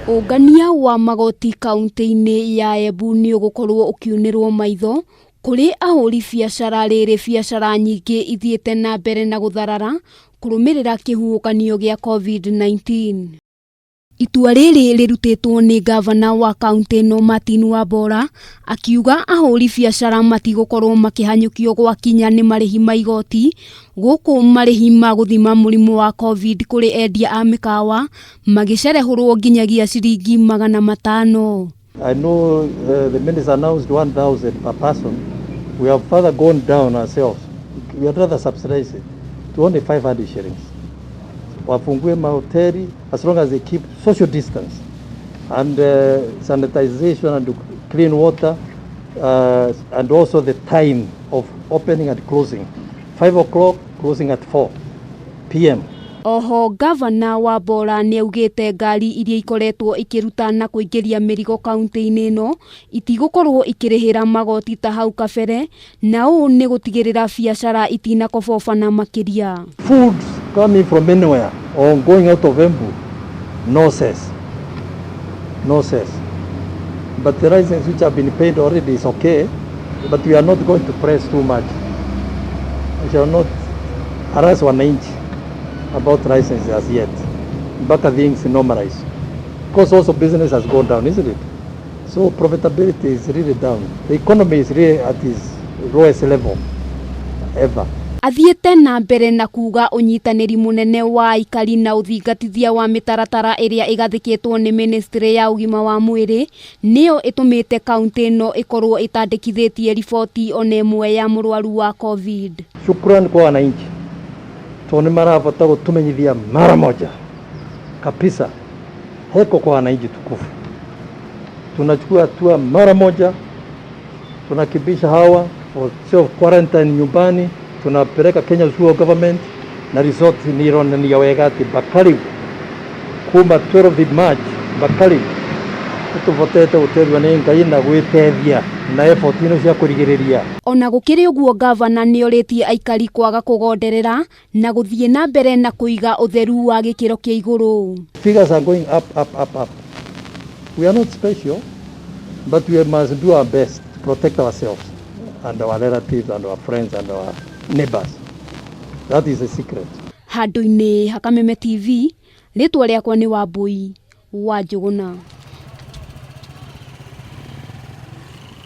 Ungania wa magoti kaunti-inĩ ya Embu nĩ ũgũkorwo ũkiunĩrwo maitho kũrĩ ahũri biacara rĩrĩ biacara nyingĩ ithiĩte na mbere na gũtharara kũrũmĩrĩra kĩhuhũkanio gĩa COVID-19. Itua rĩrĩ rĩrutĩtwo nĩ gavana wa kaunti ĩno Martin Wambora akiuga ahũri biacara matigũkorwo makĩhanyũkio gwakinya nĩ marĩhi ma igoti gũkũ marĩhi ma gũthima mũrimũ wa COVID kũrĩ endia a mĩkawa magĩcerehũrwo nginyagia ciringi 500. I know the minister announced 1,000 per person. We have further gone down ourselves. We would rather subsidize it to only 500 shillings. Wafungue mahoteli as long as they keep social distance and sanitization and clean water and also the time of opening and closing. 5 o'clock, closing at 4 p.m. Oho gavana Wambora nĩ augĩte ngari iria ikoretwo ikĩruta na kũingĩria mĩrigo kaunti-inĩ ĩno itigũkorwo ikĩrĩhĩra magoti ta hau kabere, na ũũ nĩ gũtigĩrĩra biacara itinakobobana makĩria. Foods coming from anywhere or going out of Embu, no cess. No cess. But the license which have been paid already is okay, but we are not going to press too much. We shall not harass wananchi about licenses as yet. But things normalize. Because also business has gone down, isn't it? So profitability is really down. The economy is really at its lowest level ever. Athiĩte na mbere na kuga ũnyitanĩri mũnene wa aikari na ũthingatithia wa mĩtaratara ĩrĩa ĩgathĩkĩtwo nĩ Ministry ya ũgima wa mwĩrĩ nĩyo ĩtũmĩte kaunti ĩno ĩkorwo ĩtandĩkithĩtie riboti ona ĩmwe ya mũrwaru wa COVID. Shukrani kwa wananchi. Toni marabata gũtũmenyithia mara moja kabisa. Heko kwa wananchi tukufu. Tunachukua hatua mara moja. Tunakibisha hawa for self quarantine nyumbani. Tunapeleka Kenya Zoo government na resort ni wega ati bakari kuma 12 March bakari tutuvotete uterwa nĩ Ngai na gwĩtethia na effort ino cia kũrigĩrĩria. Ona gũkĩrĩ ũguo gavana nĩ orĩtie aikari kwaga kũgonderera na gũthiĩ na mbere na kũiga ũtheru wa gĩkĩro kĩa igũrũ. Figures are going up. We are not special, but we must do our best to protect ourselves and our relatives and our friends and our neighbors. That is a secret. Handũ-inĩ ha Kameme TV, rĩtwa rĩakwa nĩ Wambui wa Njũgũna.